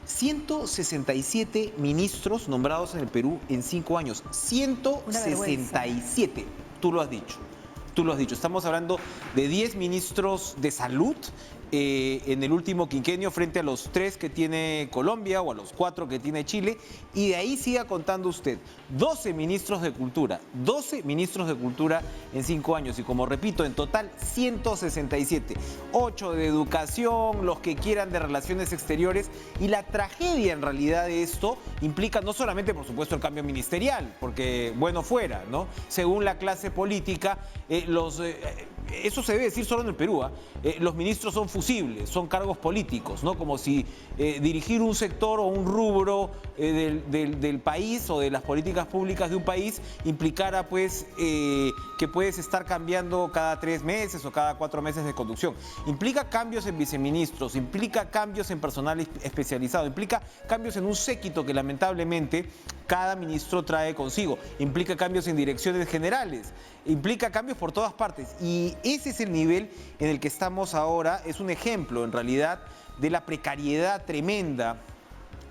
167 ministros nombrados en el Perú en 5 años. 167. Tú lo has dicho. Tú lo has dicho. Estamos hablando de 10 ministros de salud en el último quinquenio frente a los 3 que tiene Colombia o a los 4 que tiene Chile. Y de ahí siga contando usted. 12 ministros de cultura. 12 ministros de cultura en 5 años. Y como repito, en total 167. 8 de educación, los que quieran de relaciones exteriores. Y la tragedia en realidad de esto implica no solamente, por supuesto, el cambio ministerial, porque bueno fuera, ¿no? Según la clase política, eso se debe decir solo en el Perú, los ministros son fusibles, son cargos políticos, ¿no? Como si dirigir un sector o un rubro del país o de las políticas públicas de un país implicara pues que puedes estar cambiando cada 3 meses o cada 4 meses de conducción. Implica cambios en viceministros, implica cambios en personal especializado, implica cambios en un séquito que lamentablemente cada ministro trae consigo, implica cambios en direcciones generales, implica cambios por todas partes. Y ese es el nivel en el que estamos ahora. Es un ejemplo, en realidad, de la precariedad tremenda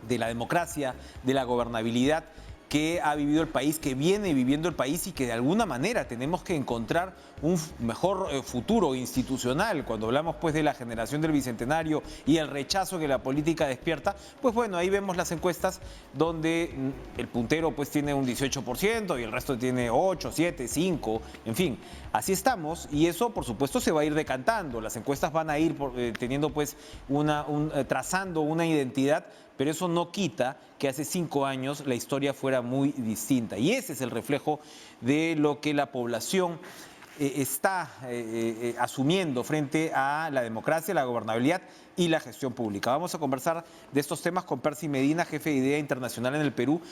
de la democracia, de la gobernabilidad que ha vivido el país, que viene viviendo el país y que de alguna manera tenemos que encontrar un mejor futuro institucional. Cuando hablamos pues de la generación del Bicentenario y el rechazo que la política despierta, pues bueno, ahí vemos las encuestas donde el puntero pues tiene un 18% y el resto tiene 8, 7, 5, en fin, así estamos y eso por supuesto se va a ir decantando. Las encuestas van a ir teniendo pues trazando una identidad, pero eso no quita que hace 5 años la historia fuera muy distinta. Y ese es el reflejo de lo que la población está asumiendo frente a la democracia, la gobernabilidad y la gestión pública. Vamos a conversar de estos temas con Percy Medina, jefe de IDEA Internacional en el Perú.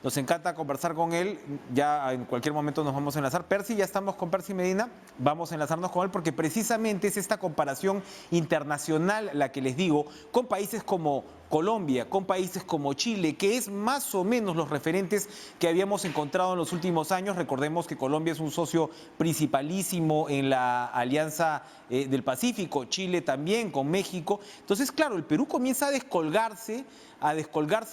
Nos encanta conversar con él, ya en cualquier momento nos vamos a enlazar. Percy, ya estamos con Percy Medina, vamos a enlazarnos con él porque precisamente es esta comparación internacional la que les digo, con países como Colombia, con países como Chile, que es más o menos los referentes que habíamos encontrado en los últimos años. Recordemos que Colombia es un socio principalísimo en la Alianza del Pacífico, Chile también, con México. Entonces, claro, el Perú comienza a descolgarse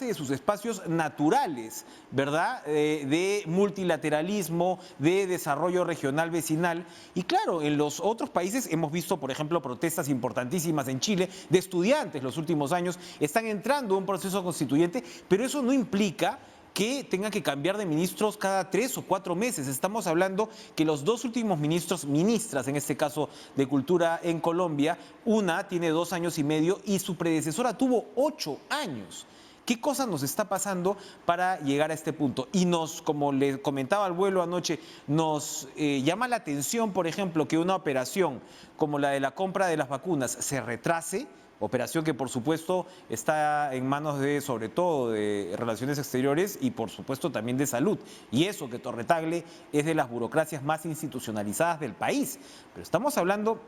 de sus espacios naturales, ¿verdad? De multilateralismo, de desarrollo regional vecinal. Y claro, en los otros países hemos visto, por ejemplo, protestas importantísimas en Chile de estudiantes los últimos años. Están entrando a un proceso constituyente, pero eso no implica que tengan que cambiar de ministros cada 3 o 4 meses. Estamos hablando que los 2 últimos ministras, en este caso de Cultura en Colombia, una tiene 2 años y medio y su predecesora tuvo 8 años. ¿Qué cosa nos está pasando para llegar a este punto? Y como le comentaba al vuelo anoche, nos llama la atención, por ejemplo, que una operación como la de la compra de las vacunas se retrase. Operación que por supuesto está en manos sobre todo de Relaciones Exteriores y por supuesto también de Salud. Y eso que Torre Tagle es de las burocracias más institucionalizadas del país. Pero estamos hablando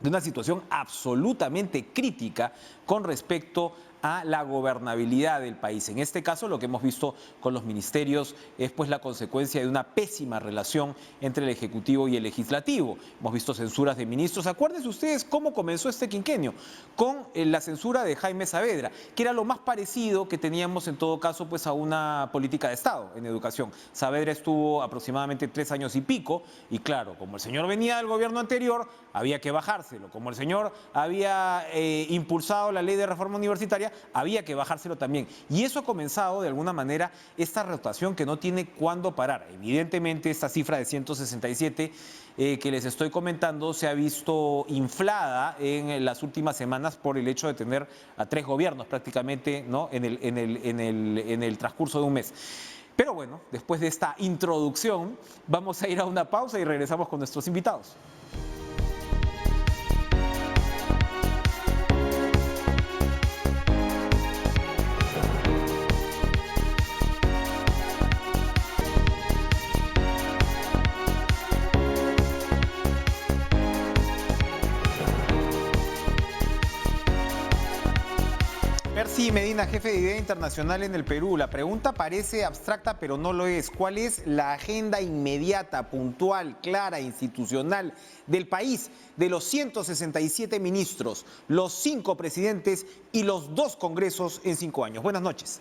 de una situación absolutamente crítica con respecto a la gobernabilidad del país. En este caso, lo que hemos visto con los ministerios es pues la consecuencia de una pésima relación entre el Ejecutivo y el Legislativo. Hemos visto censuras de ministros. Acuérdense ustedes cómo comenzó este quinquenio, con la censura de Jaime Saavedra, que era lo más parecido que teníamos en todo caso pues a una política de Estado en educación. Saavedra estuvo aproximadamente 3 años y pico, y claro, como el señor venía del gobierno anterior, había que bajárselo. Como el señor había impulsado la ley de reforma universitaria, había que bajárselo también. Y eso ha comenzado de alguna manera esta rotación que no tiene cuándo parar. Evidentemente esta cifra de 167 que les estoy comentando se ha visto inflada en las últimas semanas por el hecho de tener a 3 gobiernos prácticamente, ¿no? en el transcurso de un mes. Pero bueno, después de esta introducción vamos a ir a una pausa y regresamos con nuestros invitados. Percy Medina, jefe de Idea Internacional en el Perú. La pregunta parece abstracta, pero no lo es. ¿Cuál es la agenda inmediata, puntual, clara, institucional del país, de los 167 ministros, los 5 presidentes y los 2 congresos en 5 años? Buenas noches.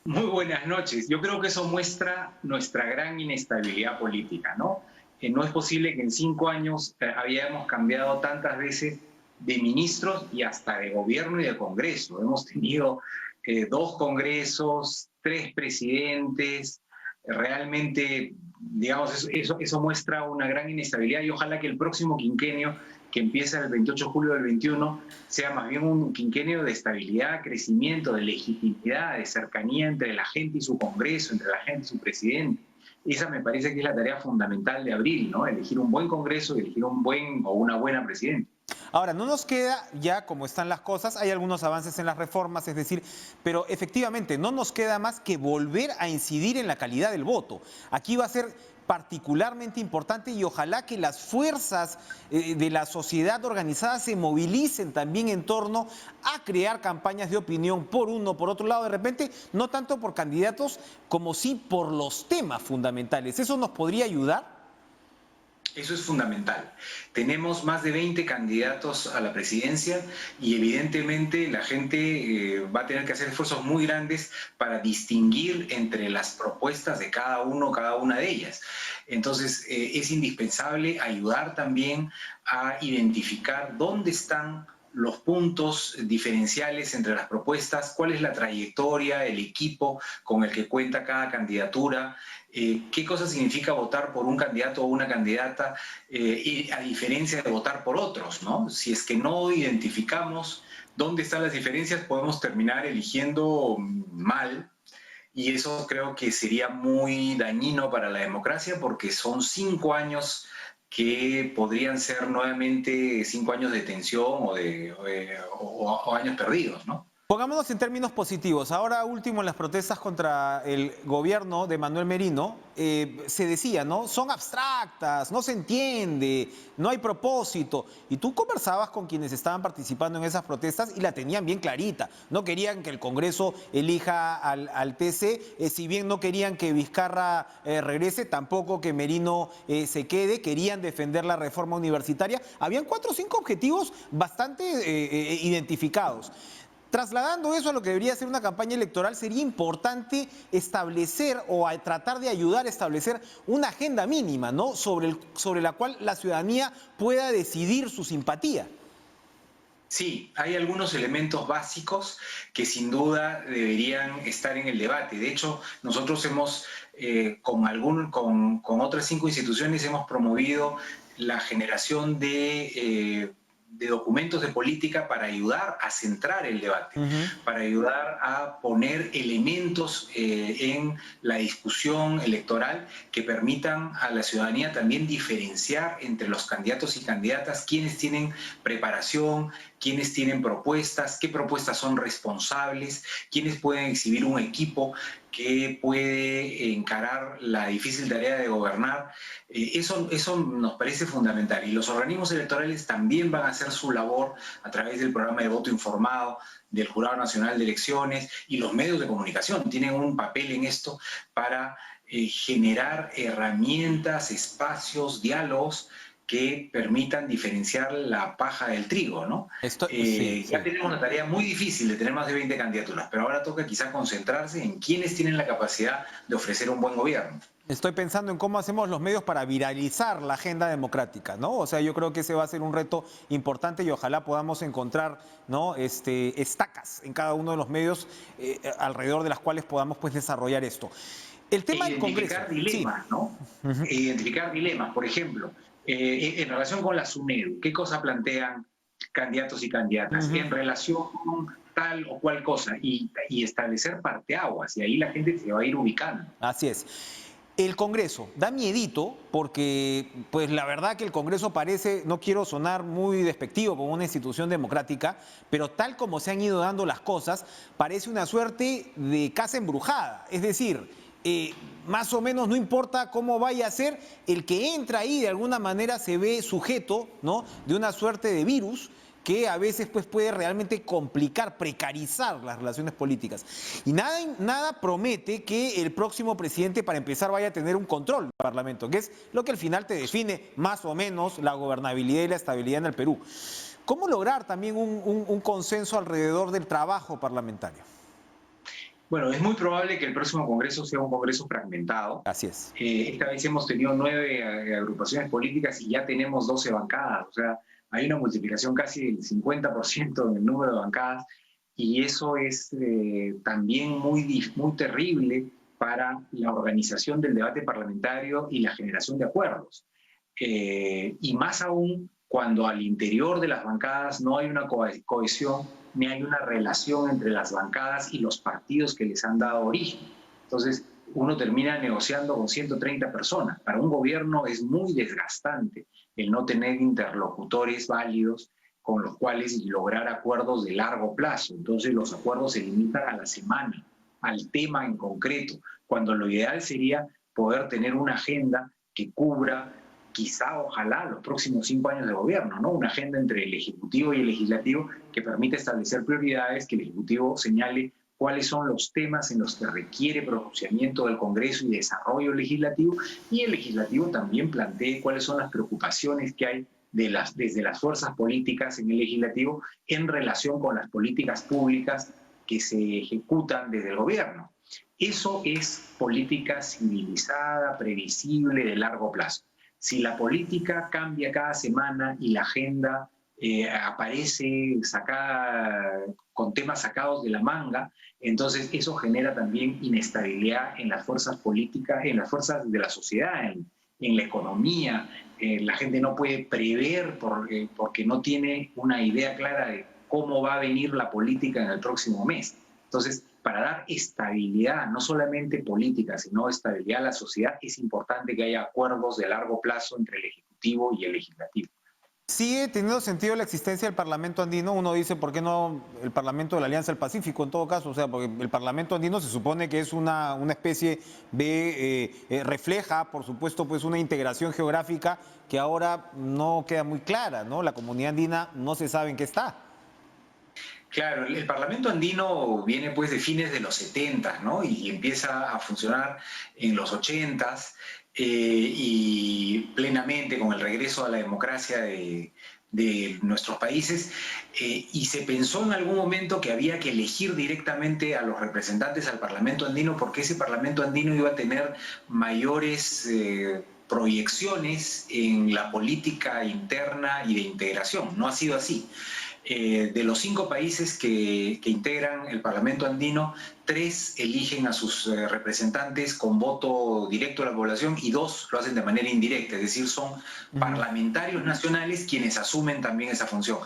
Muy buenas noches. Yo creo que eso muestra nuestra gran inestabilidad política, ¿no? No es posible que en 5 años hayamos cambiado tantas veces de ministros y hasta de gobierno y de Congreso. Hemos tenido 2 congresos, 3 presidentes. Realmente, digamos, eso muestra una gran inestabilidad y ojalá que el próximo quinquenio, que empieza el 28 de julio del 21, sea más bien un quinquenio de estabilidad, crecimiento, de legitimidad, de cercanía entre la gente y su Congreso, entre la gente y su presidente. Esa me parece que es la tarea fundamental de abril, ¿no? Elegir un buen Congreso y elegir un buen o una buena presidenta. Ahora, no nos queda ya como están las cosas, hay algunos avances en las reformas, es decir, pero efectivamente no nos queda más que volver a incidir en la calidad del voto. Aquí va a ser particularmente importante y ojalá que las fuerzas de la sociedad organizada se movilicen también en torno a crear campañas de opinión por uno, por otro lado, de repente, no tanto por candidatos como sí por los temas fundamentales. ¿Eso nos podría ayudar? Eso es fundamental. Tenemos más de 20 candidatos a la presidencia y evidentemente la gente va a tener que hacer esfuerzos muy grandes para distinguir entre las propuestas de cada uno, cada una de ellas. Entonces es indispensable ayudar también a identificar dónde están los puntos diferenciales entre las propuestas, cuál es la trayectoria, el equipo con el que cuenta cada candidatura, qué cosa significa votar por un candidato o una candidata, a diferencia de votar por otros, ¿no? Si es que no identificamos dónde están las diferencias, podemos terminar eligiendo mal. Y eso creo que sería muy dañino para la democracia porque son 5 años que podrían ser nuevamente 5 años de tensión o años perdidos, ¿no? Pongámonos en términos positivos. Ahora último, en las protestas contra el gobierno de Manuel Merino, se decía, ¿no? Son abstractas, no se entiende, no hay propósito. Y tú conversabas con quienes estaban participando en esas protestas y la tenían bien clarita. No querían que el Congreso elija al TC, si bien no querían que Vizcarra regrese, tampoco que Merino se quede, querían defender la reforma universitaria. Habían 4 o 5 objetivos bastante identificados. Trasladando eso a lo que debería ser una campaña electoral, sería importante establecer o tratar de ayudar a establecer una agenda mínima, ¿no? sobre la cual la ciudadanía pueda decidir su simpatía. Sí, hay algunos elementos básicos que sin duda deberían estar en el debate. De hecho, nosotros hemos, con otras 5 instituciones, hemos promovido la generación de documentos de política para ayudar a centrar el debate, para ayudar a poner elementos en la discusión electoral que permitan a la ciudadanía también diferenciar entre los candidatos y candidatas, quiénes tienen preparación, quiénes tienen propuestas, qué propuestas son responsables, quiénes pueden exhibir un equipo que puede encarar la difícil tarea de gobernar. Eso nos parece fundamental y los organismos electorales también van a hacer su labor a través del programa de voto informado, del Jurado Nacional de Elecciones y los medios de comunicación tienen un papel en esto para generar herramientas, espacios, diálogos que permitan diferenciar la paja del trigo, ¿no? Ya tenemos una tarea muy difícil de tener más de 20 candidaturas, pero ahora toca quizá concentrarse en quienes tienen la capacidad de ofrecer un buen gobierno. Estoy pensando en cómo hacemos los medios para viralizar la agenda democrática, ¿no? O sea, yo creo que ese va a ser un reto importante y ojalá podamos encontrar, ¿no? Estacas en cada uno de los medios alrededor de las cuales podamos pues desarrollar esto. El tema del Congreso. Identificar dilemas, sí, ¿no? Identificar dilemas, por ejemplo, en relación con la SUNEDU, ¿qué cosa plantean candidatos y candidatas en relación con tal o cual cosa? Y establecer parteaguas, y ahí la gente se va a ir ubicando. Así es. El Congreso da miedito porque, pues la verdad que el Congreso parece, no quiero sonar muy despectivo como una institución democrática, pero tal como se han ido dando las cosas, parece una suerte de casa embrujada. Es decir, más o menos no importa cómo vaya a ser, el que entra ahí de alguna manera se ve sujeto, ¿no?, de una suerte de virus que a veces pues, puede realmente complicar, precarizar las relaciones políticas. Y nada promete que el próximo presidente, para empezar, vaya a tener un control del Parlamento, que es lo que al final te define más o menos la gobernabilidad y la estabilidad en el Perú. ¿Cómo lograr también un consenso alrededor del trabajo parlamentario? Bueno, es muy probable que el próximo Congreso sea un Congreso fragmentado. Así es. Esta vez hemos tenido 9 agrupaciones políticas y ya tenemos 12 bancadas. O sea, hay una multiplicación casi del 50% en el número de bancadas y eso es también muy terrible para la organización del debate parlamentario y la generación de acuerdos. Y más aún cuando al interior de las bancadas no hay una cohesión ni hay una relación entre las bancadas y los partidos que les han dado origen. Entonces, uno termina negociando con 130 personas. Para un gobierno es muy desgastante el no tener interlocutores válidos con los cuales lograr acuerdos de largo plazo. Entonces, los acuerdos se limitan a la semana, al tema en concreto, cuando lo ideal sería poder tener una agenda que cubra quizá, ojalá, los próximos 5 años de gobierno, ¿no? Una agenda entre el Ejecutivo y el Legislativo que permite establecer prioridades, que el Ejecutivo señale cuáles son los temas en los que requiere pronunciamiento del Congreso y desarrollo legislativo, y el Legislativo también plantee cuáles son las preocupaciones que hay desde las fuerzas políticas en el Legislativo en relación con las políticas públicas que se ejecutan desde el gobierno. Eso es política civilizada, previsible, de largo plazo. Si la política cambia cada semana y la agenda aparece sacada, con temas sacados de la manga, entonces eso genera también inestabilidad en las fuerzas políticas, en las fuerzas de la sociedad, en la economía. La gente no puede prever porque no tiene una idea clara de cómo va a venir la política en el próximo mes. Entonces, para dar estabilidad, no solamente política, sino estabilidad a la sociedad, es importante que haya acuerdos de largo plazo entre el Ejecutivo y el Legislativo. ¿Sigue teniendo sentido la existencia del Parlamento andino? Uno dice, ¿por qué no el Parlamento de la Alianza del Pacífico en todo caso? O sea, porque el Parlamento andino se supone que es una especie de, refleja, por supuesto, pues una integración geográfica que ahora no queda muy clara, ¿no? La comunidad andina no se sabe en qué está. Claro, el Parlamento andino viene pues de fines de los 70, ¿no? Y empieza a funcionar en los 80 y plenamente con el regreso a la democracia de nuestros países, y se pensó en algún momento que había que elegir directamente a los representantes al Parlamento andino porque ese Parlamento andino iba a tener mayores proyecciones en la política interna y de integración. No ha sido así. De los 5 países que integran el Parlamento andino, 3 eligen a sus representantes con voto directo a la población y 2 lo hacen de manera indirecta, es decir, son parlamentarios nacionales quienes asumen también esa función.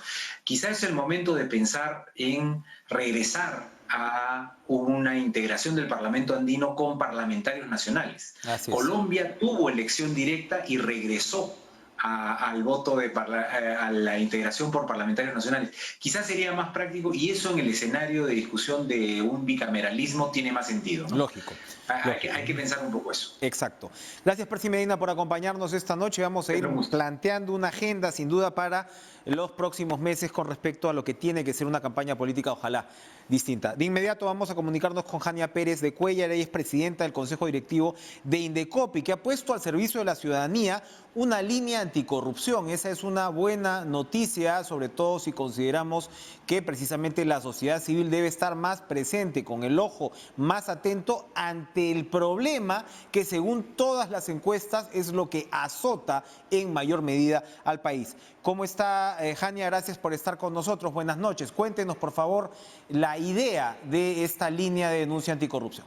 Quizás es el momento de pensar en regresar a una integración del Parlamento andino con parlamentarios nacionales. Colombia tuvo elección directa y regresó al voto a la integración por parlamentarios nacionales. Quizás sería más práctico y eso en el escenario de discusión de un bicameralismo tiene más sentido, ¿no? Lógico. Hay que pensar un poco eso. Exacto. Gracias, Percy Medina, por acompañarnos esta noche. Vamos a ir planteando una agenda, sin duda, para los próximos meses con respecto a lo que tiene que ser una campaña política, ojalá, distinta. De inmediato vamos a comunicarnos con Jania Pérez de Cuéllar. Ella es presidenta del Consejo Directivo de Indecopi, que ha puesto al servicio de la ciudadanía una línea anticorrupción. Esa es una buena noticia, sobre todo si consideramos que precisamente la sociedad civil debe estar más presente, con el ojo más atento ante el problema que, según todas las encuestas, es lo que azota en mayor medida al país. ¿Cómo está, Jania? Gracias por estar con nosotros. Buenas noches. Cuéntenos, por favor, la idea de esta línea de denuncia anticorrupción.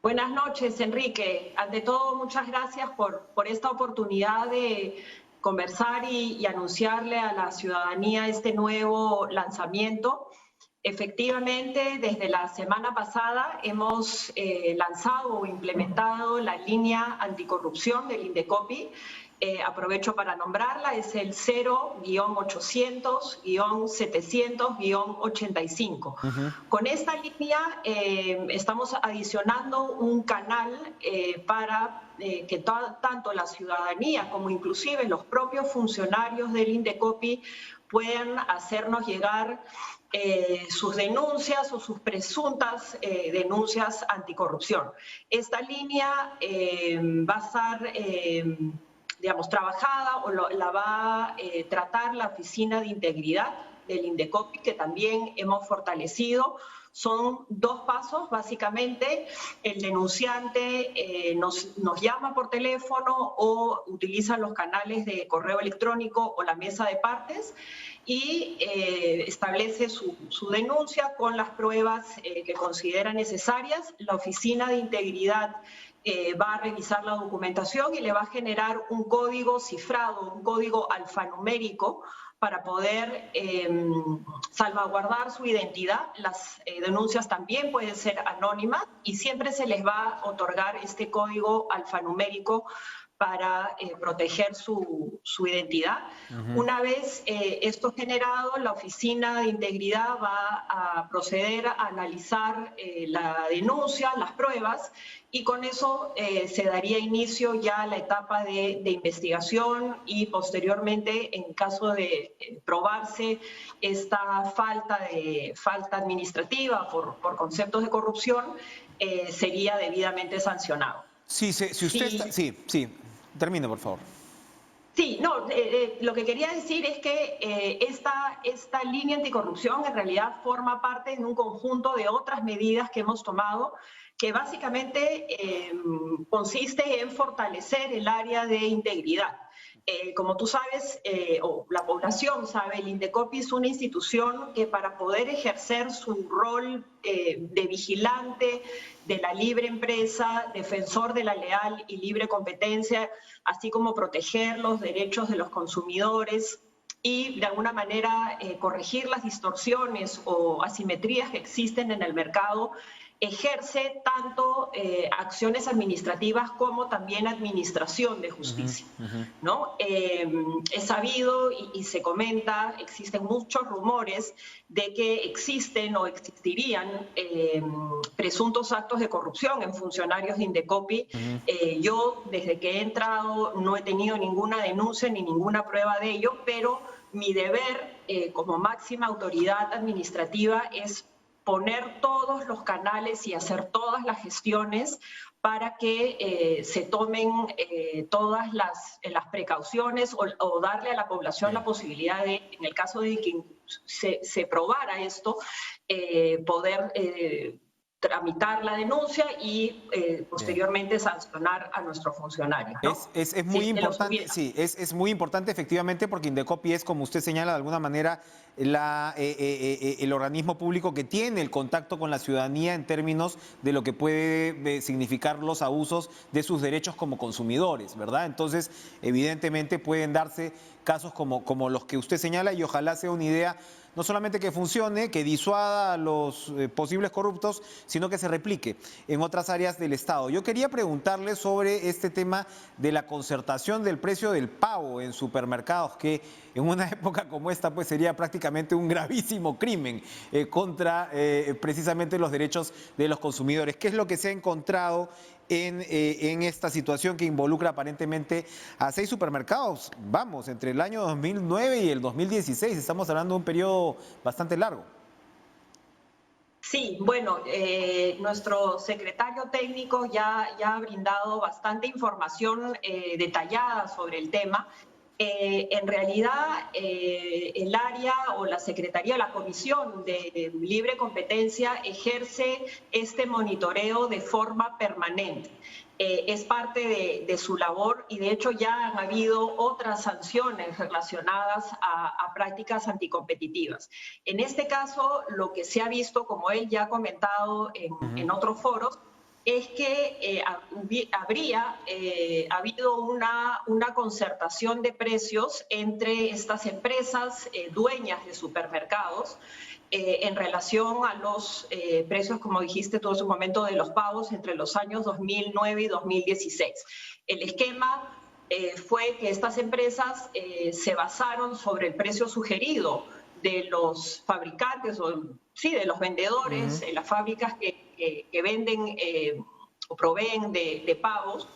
Buenas noches, Enrique. Ante todo, muchas gracias por esta oportunidad de conversar y anunciarle a la ciudadanía este nuevo lanzamiento. Efectivamente, desde la semana pasada hemos lanzado o implementado la línea anticorrupción del Indecopi, aprovecho para nombrarla, es el 0-800-700-85. Con esta línea estamos adicionando un canal para que tanto la ciudadanía como inclusive los propios funcionarios del Indecopi puedan hacernos llegar sus denuncias o sus presuntas denuncias anticorrupción. Esta línea va a estar, digamos, trabajada o la va a tratar la Oficina de Integridad del Indecopi, que también hemos fortalecido. Son 2 pasos, básicamente. El denunciante nos llama por teléfono o utiliza los canales de correo electrónico o la mesa de partes y establece su denuncia con las pruebas que considera necesarias. La Oficina de Integridad va a revisar la documentación y le va a generar un código cifrado, un código alfanumérico, para poder salvaguardar su identidad. Las denuncias también pueden ser anónimas y siempre se les va a otorgar este código alfanumérico para proteger su identidad. Una vez esto generado, la Oficina de Integridad va a proceder a analizar la denuncia, las pruebas, y con eso se daría inicio ya a la etapa de investigación y posteriormente, en caso de probarse esta falta administrativa por conceptos de corrupción, sería debidamente sancionado. Sí, si usted sí. Termine, por favor. Sí, no, lo que quería decir es que esta línea anticorrupción en realidad forma parte de un conjunto de otras medidas que hemos tomado, que básicamente consiste en fortalecer el área de integridad. Como tú sabes, o la población sabe, el Indecopi es una institución que para poder ejercer su rol de vigilante de la libre empresa, defensor de la leal y libre competencia, así como proteger los derechos de los consumidores y de alguna manera corregir las distorsiones o asimetrías que existen en el mercado, ejerce tanto acciones administrativas como también administración de justicia, ¿no? Es sabido y se comenta, existen muchos rumores de que existen o existirían presuntos actos de corrupción en funcionarios de Indecopi. Yo, desde que he entrado, no he tenido ninguna denuncia ni ninguna prueba de ello, pero mi deber como máxima autoridad administrativa es poner todos los canales y hacer todas las gestiones para que se tomen todas las precauciones o darle a la población la posibilidad de, en el caso de que se probara esto, poder tramitar la denuncia y posteriormente sancionar a nuestros funcionarios, ¿no? Es muy importante, sí, es muy importante efectivamente, porque Indecopi es, como usted señala, de alguna manera el organismo público que tiene el contacto con la ciudadanía en términos de lo que puede significar los abusos de sus derechos como consumidores, ¿verdad? Entonces, evidentemente pueden darse casos como los que usted señala, y ojalá sea una idea no solamente que funcione, que disuada a los posibles corruptos, sino que se replique en otras áreas del Estado. Yo quería preguntarle sobre este tema de la concertación del precio del pavo en supermercados, que en una época como esta pues sería prácticamente un gravísimo crimen contra precisamente los derechos de los consumidores. ¿Qué es lo que se ha encontrado en esta situación que involucra aparentemente a 6 supermercados? Vamos, entre el año 2009 y el 2016, estamos hablando de un periodo bastante largo. Sí, bueno, nuestro secretario técnico ya ha brindado bastante información detallada sobre el tema. En realidad, el área o la Secretaría, la Comisión de Libre Competencia ejerce este monitoreo de forma permanente. Es parte de su labor y de hecho ya han habido otras sanciones relacionadas a prácticas anticompetitivas. En este caso, lo que se ha visto, como él ya ha comentado en otros foros, es que habría habido una concertación de precios entre estas empresas dueñas de supermercados en relación a los precios, como dijiste tú en su momento, de los pavos entre los años 2009 y 2016. El esquema fue que estas empresas se basaron sobre el precio sugerido de los fabricantes o sí, de los vendedores, las fábricas que venden o proveen de pavos,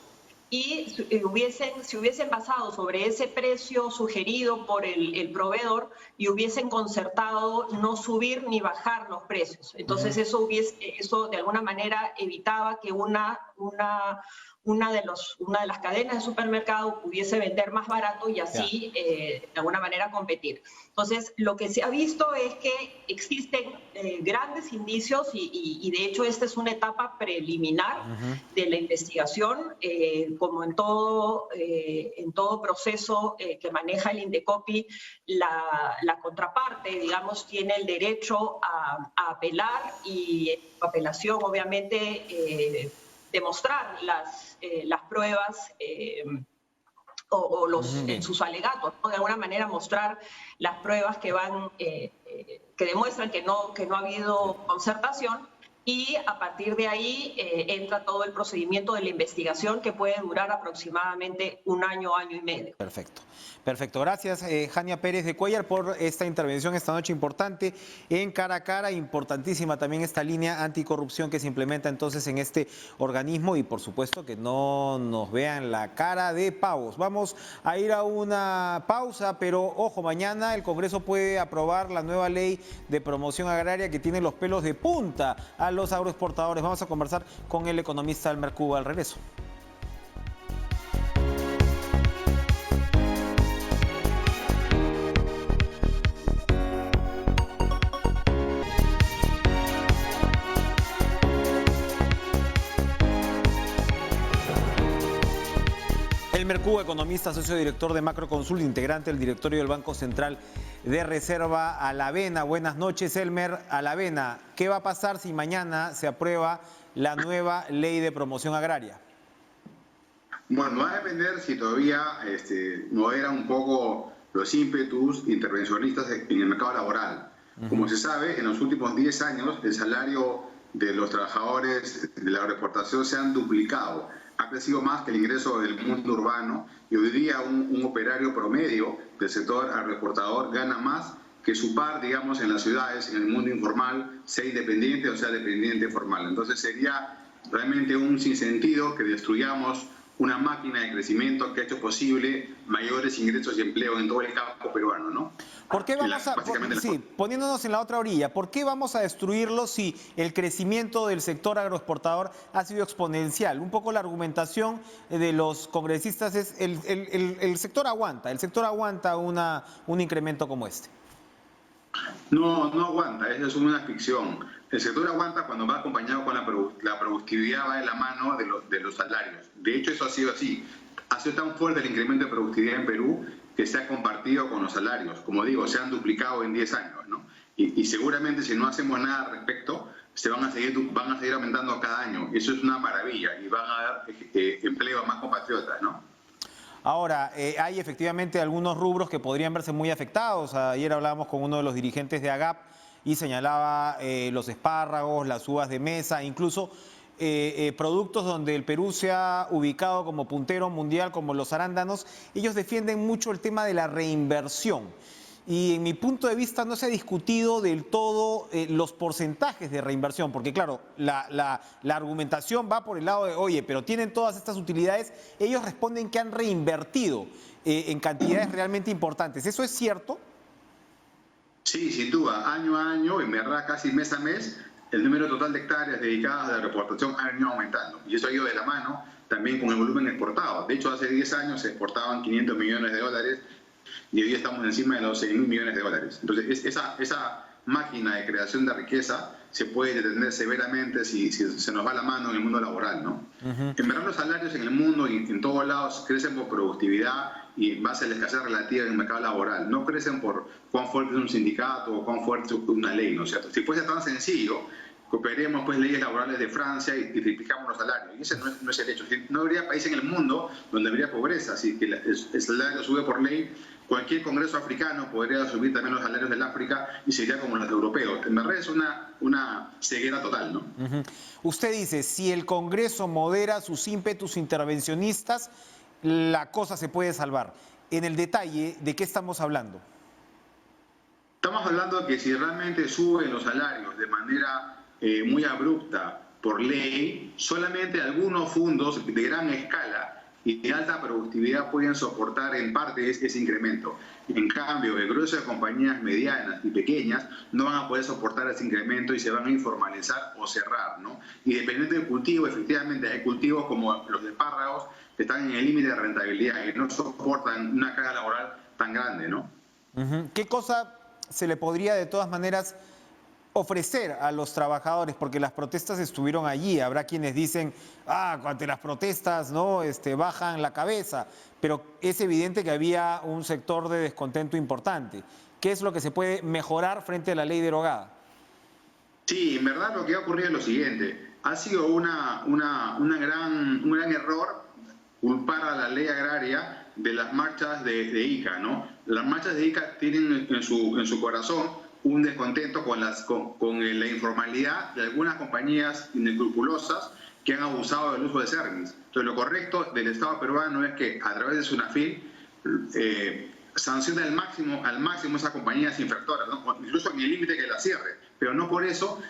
y se hubiesen basado sobre ese precio sugerido por el proveedor y hubiesen concertado no subir ni bajar los precios. Entonces eso de alguna manera evitaba que una de las cadenas de supermercado pudiese vender más barato y así de alguna manera competir. Entonces, lo que se ha visto es que existen grandes indicios y de hecho esta es una etapa preliminar de la investigación, como en todo proceso que maneja el Indecopi, la contraparte, digamos, tiene el derecho a apelar y apelación, obviamente, demostrar las pruebas en sus alegatos, ¿no? De alguna manera mostrar las pruebas que demuestran que no ha habido concertación, y a partir de ahí entra todo el procedimiento de la investigación, que puede durar aproximadamente un año, año y medio. Perfecto. Perfecto. Gracias, Jania Pérez de Cuéllar, por esta intervención esta noche importante en Cara a Cara. Importantísima también esta línea anticorrupción que se implementa entonces en este organismo, y por supuesto que no nos vean la cara de pavos. Vamos a ir a una pausa, pero ojo, mañana el Congreso puede aprobar la nueva ley de promoción agraria que tiene los pelos de punta a los agroexportadores. Vamos a conversar con el economista Elmer Cuba al regreso. Elmer Cuba, economista, socio director de Macroconsult, integrante del directorio del Banco Central de Reserva Alavena. Buenas noches, Elmer. Alavena, ¿qué va a pasar si mañana se aprueba la nueva ley de promoción agraria? Bueno, va a depender si todavía modera un poco los ímpetus intervencionistas en el mercado laboral. Como se sabe, en los últimos 10 años el salario de los trabajadores de la agroexportación se han duplicado. Ha crecido más que el ingreso del mundo urbano, y hoy día un operario promedio del sector agroexportador gana más que su par, digamos, en las ciudades, en el mundo informal, sea independiente o sea dependiente formal. Entonces sería realmente un sinsentido que destruyamos una máquina de crecimiento que ha hecho posible mayores ingresos y empleo en todo el campo peruano, ¿no? ¿Por qué poniéndonos en la otra orilla, ¿por qué vamos a destruirlo si el crecimiento del sector agroexportador ha sido exponencial? Un poco la argumentación de los congresistas es el sector aguanta un incremento como este. No aguanta, esa es una ficción. El sector aguanta cuando va acompañado con la productividad, va de la mano de los salarios. De hecho, eso ha sido así. Ha sido tan fuerte el incremento de productividad en Perú que se ha compartido con los salarios. Como digo, se han duplicado en 10 años, ¿no? Y seguramente si no hacemos nada al respecto, van a seguir aumentando cada año. Y eso es una maravilla, y van a dar empleo a más compatriotas, ¿no? Ahora, hay efectivamente algunos rubros que podrían verse muy afectados. Ayer hablábamos con uno de los dirigentes de AGAP y señalaba los espárragos, las uvas de mesa, incluso productos donde el Perú se ha ubicado como puntero mundial, como los arándanos. Ellos defienden mucho el tema de la reinversión. Y en mi punto de vista no se ha discutido del todo los porcentajes de reinversión, porque claro, la argumentación va por el lado de, oye, pero tienen todas estas utilidades. Ellos responden que han reinvertido en cantidades realmente importantes. ¿Eso es cierto? Sí, sin duda. Año a año, en verdad casi mes a mes, el número total de hectáreas dedicadas a la agroexportación ha venido aumentando. Y eso ha ido de la mano también con el volumen exportado. De hecho, hace 10 años se exportaban 500 millones de dólares y hoy día estamos encima de los 6.000 millones de dólares. Entonces, esa máquina de creación de riqueza se puede detener severamente si se nos va la mano en el mundo laboral, ¿no? En verdad, los salarios en el mundo y en todos lados crecen por productividad y en base a la escasez relativa en el mercado laboral. No crecen por cuán fuerte es un sindicato o cuán fuerte es una ley, ¿no es cierto? Si fuese tan sencillo, copiaremos pues leyes laborales de Francia y triplicamos los salarios. Y ese no es el hecho. No habría país en el mundo donde habría pobreza. Si el salario sube por ley, cualquier congreso africano podría subir también los salarios del África y sería como los europeos. En verdad es una ceguera total, ¿no? Usted dice, si el Congreso modera sus ímpetus intervencionistas, la cosa se puede salvar. En el detalle, ¿de qué estamos hablando? Estamos hablando de que si realmente suben los salarios de manera muy abrupta por ley, solamente algunos fondos de gran escala y de alta productividad pueden soportar en parte ese incremento. En cambio, el grueso de compañías medianas y pequeñas no van a poder soportar ese incremento y se van a informalizar o cerrar, ¿no? Y dependiendo del cultivo, efectivamente hay cultivos como los de espárragos que están en el límite de rentabilidad y no soportan una carga laboral tan grande, ¿no? ¿Qué cosa se le podría de todas maneras ofrecer a los trabajadores? Porque las protestas estuvieron allí. Habrá quienes dicen, ante las protestas, ¿no? Bajan la cabeza. Pero es evidente que había un sector de descontento importante. ¿Qué es lo que se puede mejorar frente a la ley derogada? Sí, en verdad lo que ha ocurrido es lo siguiente. Ha sido un gran error culpar a la ley agraria de las marchas de ICA, ¿no? Las marchas de ICA tienen en su corazón un descontento con la informalidad de algunas compañías inescrupulosas que han abusado del uso de Cermis. Entonces, lo correcto del Estado peruano es que a través de SUNAFIL sancione al máximo esas compañías infractoras, ¿no? Incluso en el límite que la cierre, pero no por eso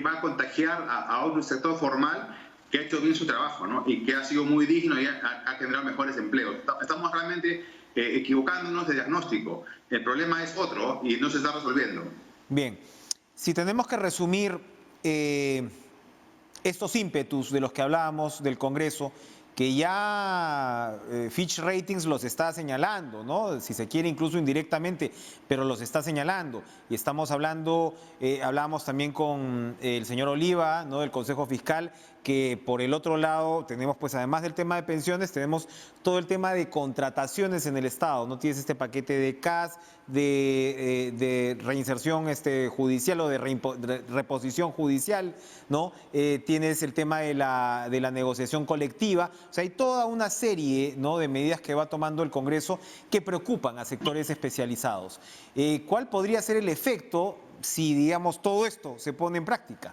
va a contagiar a otro sector formal que ha hecho bien su trabajo, ¿no? Y que ha sido muy digno y ha generado mejores empleos. Estamos realmente equivocándonos de diagnóstico. El problema es otro y no se está resolviendo. Bien, si tenemos que resumir estos ímpetus de los que hablábamos del Congreso, que ya Fitch Ratings los está señalando, ¿no? Si se quiere incluso indirectamente, pero los está señalando. Y estamos hablando, hablábamos también con el señor Oliva, ¿no? Del Consejo Fiscal, que por el otro lado tenemos, pues además del tema de pensiones, tenemos todo el tema de contrataciones en el Estado, ¿no? Tienes este paquete de CAS, de reinserción judicial o de reposición judicial, ¿no? Tienes el tema de la negociación colectiva. O sea, hay toda una serie, ¿no?, de medidas que va tomando el Congreso que preocupan a sectores especializados. ¿Cuál podría ser el efecto si, digamos, todo esto se pone en práctica?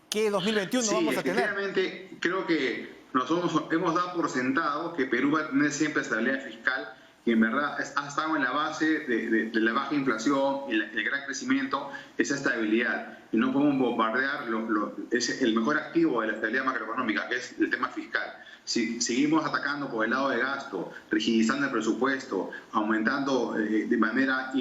¿Qué 2021 vamos a tener? Efectivamente, creo que nosotros hemos dado por sentado que Perú va a tener siempre estabilidad fiscal, que en verdad ha estado en la base de la baja inflación y el gran crecimiento, esa estabilidad. Y no podemos bombardear el mejor activo de la estabilidad macroeconómica, que es el tema fiscal. Si seguimos atacando por el lado de gasto, rigidizando el presupuesto, aumentando de manera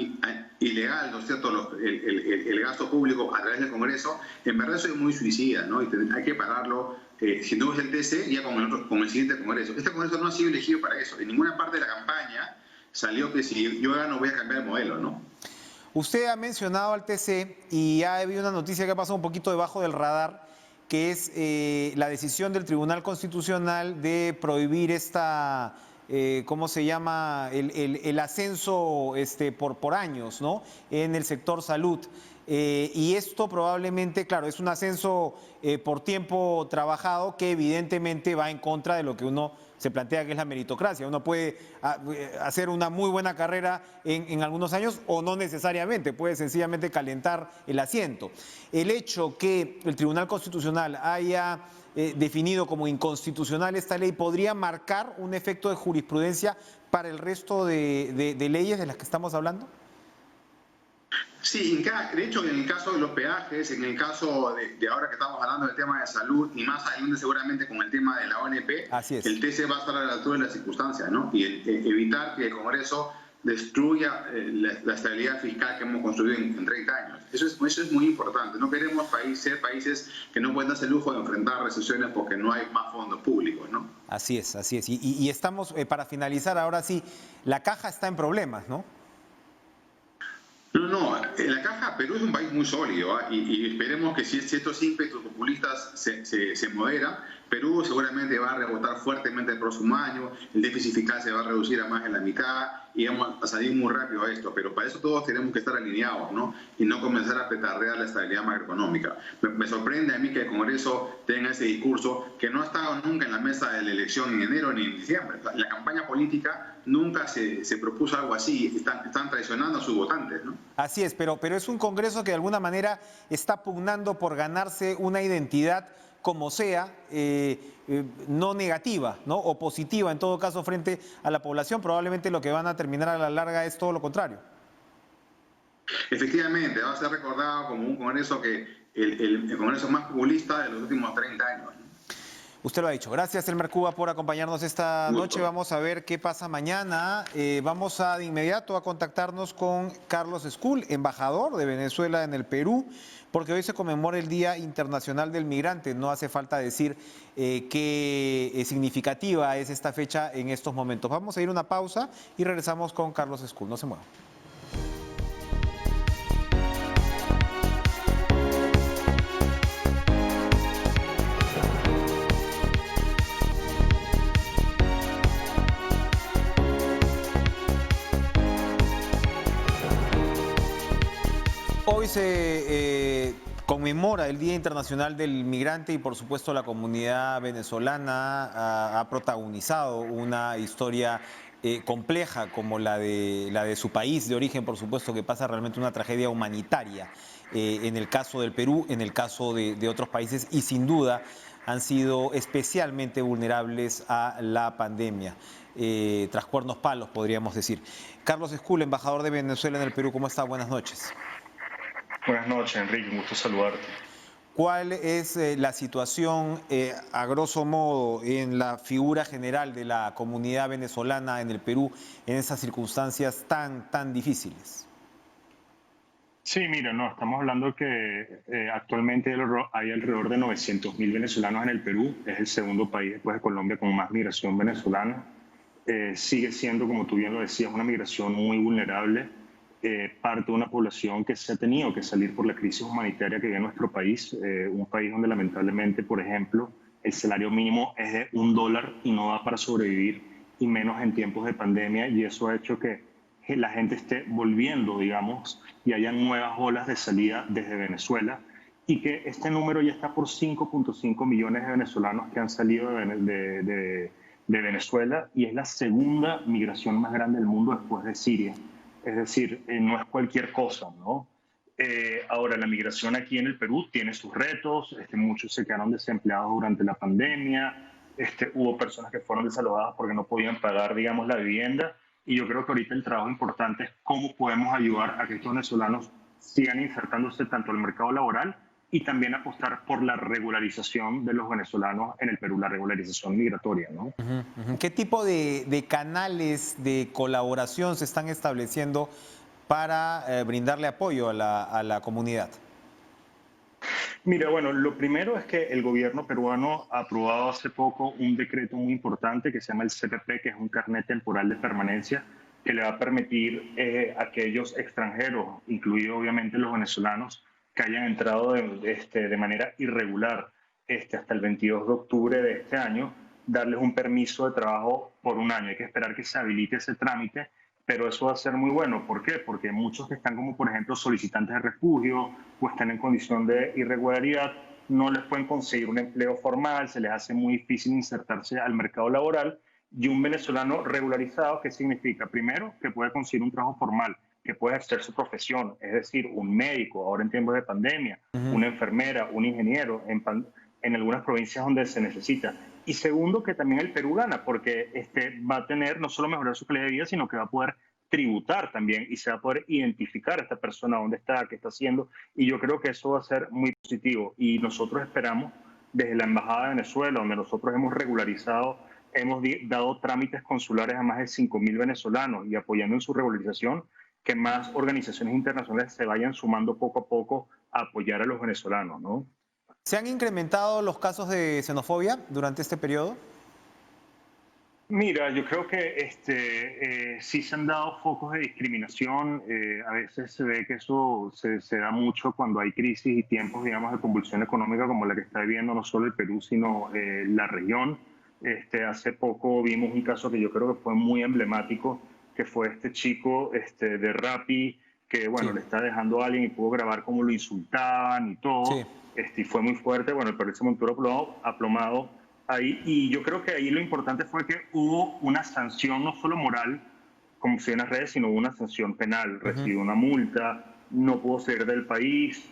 ilegal, ¿no es cierto?, el gasto público a través del Congreso, en verdad eso es muy suicida, ¿no? Y hay que pararlo. Si no es el TC, ya con el siguiente Congreso. Este Congreso no ha sido elegido para eso. En ninguna parte de la campaña salió que si yo gano voy a cambiar el modelo, ¿no? Usted ha mencionado al TC y ha habido una noticia que ha pasado un poquito debajo del radar, que es la decisión del Tribunal Constitucional de prohibir ¿cómo se llama?, el ascenso por años, ¿no?, en el sector salud. Y esto probablemente, claro, es un ascenso por tiempo trabajado que evidentemente va en contra de lo que uno se plantea que es la meritocracia. Uno puede hacer una muy buena carrera en algunos años o no necesariamente, puede sencillamente calentar el asiento. El hecho que el Tribunal Constitucional haya definido como inconstitucional esta ley podría marcar un efecto de jurisprudencia para el resto de leyes de las que estamos hablando. Sí, de hecho, en el caso de los peajes, en el caso de ahora que estamos hablando del tema de salud y más adelante seguramente con el tema de la ONP, el TC va a estar a la altura de las circunstancias, ¿no? Y evitar que el Congreso destruya la estabilidad fiscal que hemos construido en 30 años. Eso es muy importante. No queremos ser países que no pueden darse el lujo de enfrentar recesiones porque no hay más fondos públicos, ¿no? Así es, así es. Y estamos, para finalizar, ahora sí, la caja está en problemas, ¿no? No, la caja, Perú es un país muy sólido, ¿eh? Y esperemos que si estos ímpetus populistas se moderan, Perú seguramente va a rebotar fuertemente el próximo año, el déficit fiscal se va a reducir a más de la mitad y vamos a salir muy rápido a esto, pero para eso todos tenemos que estar alineados, ¿no? Y no comenzar a petardear la estabilidad macroeconómica. Me sorprende a mí que el Congreso tenga ese discurso que no ha estado nunca en la mesa de la elección en enero ni en diciembre. La campaña política nunca se propuso algo así, están traicionando a sus votantes, ¿no? Así es, pero es un Congreso que de alguna manera está pugnando por ganarse una identidad como sea, no negativa, ¿no? O positiva en todo caso frente a la población. Probablemente lo que van a terminar a la larga es todo lo contrario. Efectivamente, va a ser recordado como un Congreso el Congreso más populista de los últimos 30 años. Usted lo ha dicho. Gracias, Elmer Cuba, por acompañarnos esta noche. Vamos a ver qué pasa mañana. Vamos de inmediato a contactarnos con Carlos Escul, embajador de Venezuela en el Perú, porque hoy se conmemora el Día Internacional del Migrante. No hace falta decir qué significativa es esta fecha en estos momentos. Vamos a ir a una pausa y regresamos con Carlos Escul. No se muevan. Hoy se conmemora el Día Internacional del Migrante y por supuesto la comunidad venezolana ha protagonizado una historia compleja como la de su país de origen, por supuesto, que pasa realmente una tragedia humanitaria en el caso del Perú, en el caso de otros países y sin duda han sido especialmente vulnerables a la pandemia. Tras cuernos palos, podríamos decir. Carlos Escul, embajador de Venezuela en el Perú, ¿cómo está? Buenas noches. Buenas noches, Enrique, un gusto saludarte. ¿Cuál es la situación, a grosso modo, en la figura general de la comunidad venezolana en el Perú en esas circunstancias tan difíciles? Sí, mira, no, estamos hablando que actualmente hay alrededor de 900.000 venezolanos en el Perú. Es el segundo país después de Colombia con más migración venezolana. Sigue siendo, como tú bien lo decías, una migración muy vulnerable. Parte de una población que se ha tenido que salir por la crisis humanitaria que vive en nuestro país, un país donde lamentablemente, por ejemplo, el salario mínimo es de $1 y no da para sobrevivir, y menos en tiempos de pandemia, y eso ha hecho que la gente esté volviendo, digamos, y haya nuevas olas de salida desde Venezuela, y que este número ya está por 5.5 millones de venezolanos que han salido de Venezuela, y es la segunda migración más grande del mundo después de Siria. Es decir, no es cualquier cosa, ¿no? Ahora, la migración aquí en el Perú tiene sus retos. Muchos se quedaron desempleados durante la pandemia. Hubo personas que fueron desalojadas porque no podían pagar, digamos, la vivienda. Y yo creo que ahorita el trabajo importante es cómo podemos ayudar a que estos venezolanos sigan insertándose tanto al mercado laboral y también apostar por la regularización de los venezolanos en el Perú, la regularización migratoria, ¿no? ¿Qué tipo de canales de colaboración se están estableciendo para brindarle apoyo a la comunidad? Mira, bueno, lo primero es que el gobierno peruano ha aprobado hace poco un decreto muy importante que se llama el CPP, que es un carnet temporal de permanencia, que le va a permitir a aquellos extranjeros, incluidos obviamente los venezolanos, que hayan entrado de manera irregular hasta el 22 de octubre de este año, darles un permiso de trabajo por un año. Hay que esperar que se habilite ese trámite, pero eso va a ser muy bueno. ¿Por qué? Porque muchos que están como, por ejemplo, solicitantes de refugio o están en condición de irregularidad, no les pueden conseguir un empleo formal, se les hace muy difícil insertarse al mercado laboral. Y un venezolano regularizado, ¿qué significa? Primero, que puede conseguir un trabajo formal, que puede ejercer su profesión, es decir, un médico, ahora en tiempos de pandemia, una enfermera, un ingeniero, en algunas provincias donde se necesita. Y segundo, que también el Perú gana, porque va a tener no solo mejorar su calidad de vida, sino que va a poder tributar también y se va a poder identificar a esta persona, dónde está, qué está haciendo. Y yo creo que eso va a ser muy positivo. Y nosotros esperamos, desde la Embajada de Venezuela, donde nosotros hemos regularizado, hemos dado trámites consulares a más de 5.000 venezolanos y apoyando en su regularización, que más organizaciones internacionales se vayan sumando poco a poco a apoyar a los venezolanos, ¿no? ¿Se han incrementado los casos de xenofobia durante este periodo? Mira, yo creo que sí se han dado focos de discriminación. A veces se ve que eso se da mucho cuando hay crisis y tiempos, digamos, de convulsión económica como la que está viviendo no solo el Perú, sino la región. Hace poco vimos un caso que yo creo que fue muy emblemático, que fue este chico de Rappi, que bueno, le está dejando a alguien y pudo grabar cómo lo insultaban y todo. Sí. Y fue muy fuerte. Bueno, el Perú se montó aplomado ahí, y yo creo que ahí lo importante fue que hubo una sanción no solo moral, como se ve en las redes, sino una sanción penal. Recibió una multa, no pudo salir del país,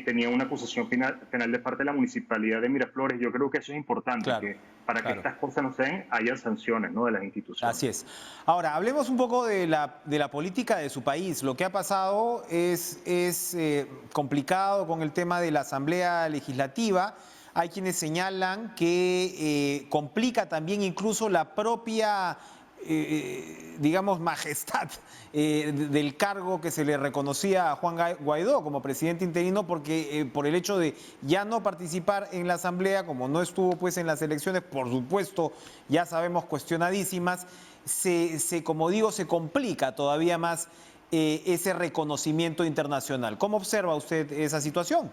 tenía una acusación penal de parte de la Municipalidad de Miraflores. Yo creo que eso es importante, Claro, que para que estas cosas no se den, haya sanciones, ¿no?, de las instituciones. Así es. Ahora, hablemos un poco de la política de su país. Lo que ha pasado es complicado con el tema de la Asamblea Legislativa. Hay quienes señalan que complica también incluso la propia digamos, majestad del cargo que se le reconocía a Juan Guaidó como presidente interino, porque por el hecho de ya no participar en la Asamblea, como no estuvo pues en las elecciones, por supuesto, ya sabemos, cuestionadísimas, como digo, se complica todavía más ese reconocimiento internacional. ¿Cómo observa usted esa situación?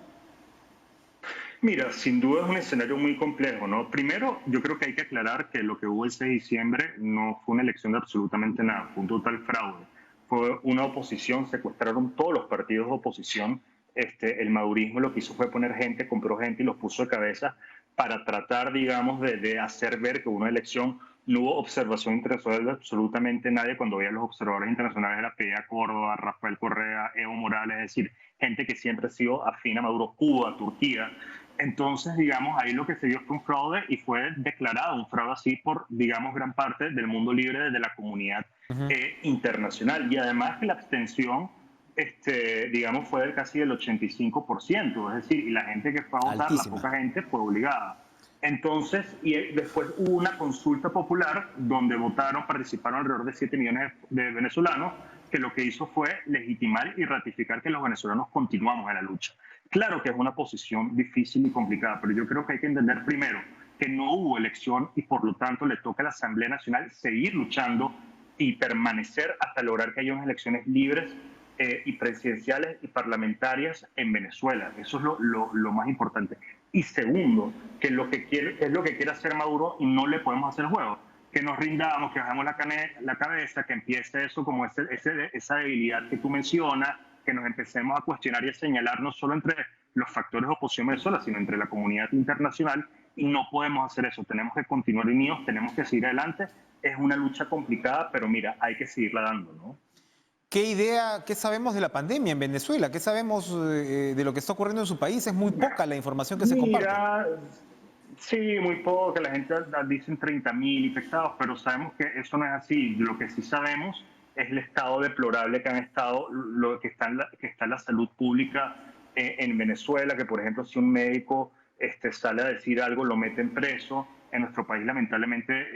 Mira, sin duda es un escenario muy complejo, ¿no? Primero, yo creo que hay que aclarar que lo que hubo el 6 de diciembre no fue una elección de absolutamente nada, fue un total fraude. Fue una oposición, secuestraron todos los partidos de oposición. El madurismo lo que hizo fue poner gente, compró gente y los puso de cabeza para tratar, digamos, de hacer ver que hubo una elección. No hubo observación internacional de absolutamente nadie. Cuando veía los observadores internacionales era Pia Córdoba, Rafael Correa, Evo Morales, es decir, gente que siempre ha sido afín a Maduro, Cuba, Turquía. Entonces, digamos, ahí lo que se vio fue un fraude y fue declarado un fraude así por, digamos, gran parte del mundo libre de la comunidad internacional. Y además que la abstención, digamos, fue de casi del 85%, es decir, y la gente que fue a votar, altísima. la poca gente, fue obligada. Entonces, y después hubo una consulta popular donde participaron alrededor de 7 millones de venezolanos, que lo que hizo fue legitimar y ratificar que los venezolanos continuamos en la lucha. Claro que es una posición difícil y complicada, pero yo creo que hay que entender primero que no hubo elección y por lo tanto le toca a la Asamblea Nacional seguir luchando y permanecer hasta lograr que haya unas elecciones libres y presidenciales y parlamentarias en Venezuela. Eso es lo más importante. Y segundo, que es lo que quiere hacer Maduro y no le podemos hacer el juego. Que nos rindamos, que bajemos la cabeza, que empiece eso como esa debilidad que tú mencionas, que nos empecemos a cuestionar y a señalar no solo entre los factores de oposición a Venezuela, sino entre la comunidad internacional, y no podemos hacer eso. Tenemos que continuar unidos, tenemos que seguir adelante. Es una lucha complicada, pero mira, hay que seguirla dando, ¿no? ¿Qué sabemos de la pandemia en Venezuela? ¿Qué sabemos de lo que está ocurriendo en su país? Es muy poca la información que se comparte. Sí, muy poca. La gente dice 30.000 infectados, pero sabemos que eso no es así. Lo que sí sabemos es el estado deplorable que han estado, que está en la salud pública en Venezuela, que por ejemplo si un médico sale a decir algo lo meten preso. En nuestro país lamentablemente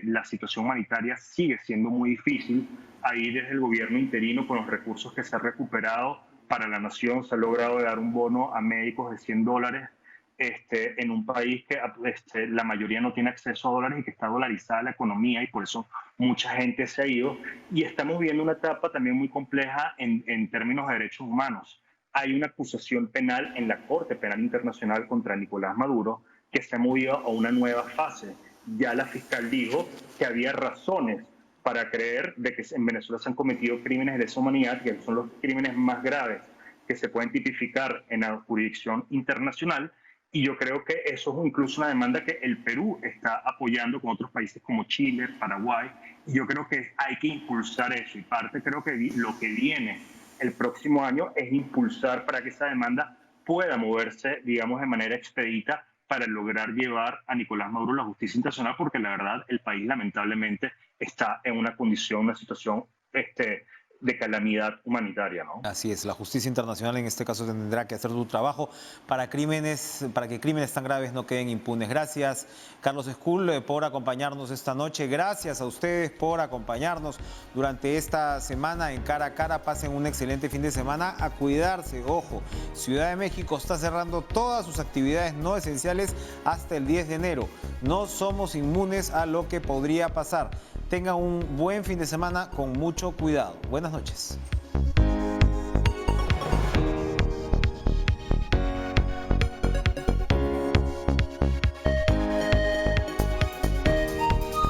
la situación humanitaria sigue siendo muy difícil. Ahí desde el gobierno interino, con los recursos que se ha recuperado para la nación, se ha logrado dar un bono a médicos de $100 en un país que la mayoría no tiene acceso a dólares y que está dolarizada la economía, y por eso mucha gente se ha ido. Y estamos viendo una etapa también muy compleja en términos de derechos humanos. Hay una acusación penal en la Corte Penal Internacional contra Nicolás Maduro que se ha movido a una nueva fase. Ya la fiscal dijo que había razones para creer de que en Venezuela se han cometido crímenes de lesa humanidad, que son los crímenes más graves que se pueden tipificar en la jurisdicción internacional. Y yo creo que eso es incluso una demanda que el Perú está apoyando con otros países como Chile, Paraguay. Y yo creo que hay que impulsar eso. Y parte creo que lo que viene el próximo año es impulsar para que esa demanda pueda moverse, digamos, de manera expedita para lograr llevar a Nicolás Maduro a la justicia internacional, porque la verdad el país lamentablemente está en una condición, una situación de calamidad humanitaria, ¿no? Así es, la justicia internacional en este caso tendrá que hacer su trabajo para que crímenes tan graves no queden impunes. Gracias, Carlos Escul, por acompañarnos esta noche. Gracias a ustedes por acompañarnos durante esta semana en Cara a Cara. Pasen un excelente fin de semana. A cuidarse, ojo, Ciudad de México está cerrando todas sus actividades no esenciales hasta el 10 de enero. No somos inmunes a lo que podría pasar. Tengan un buen fin de semana con mucho cuidado. Buenas noches.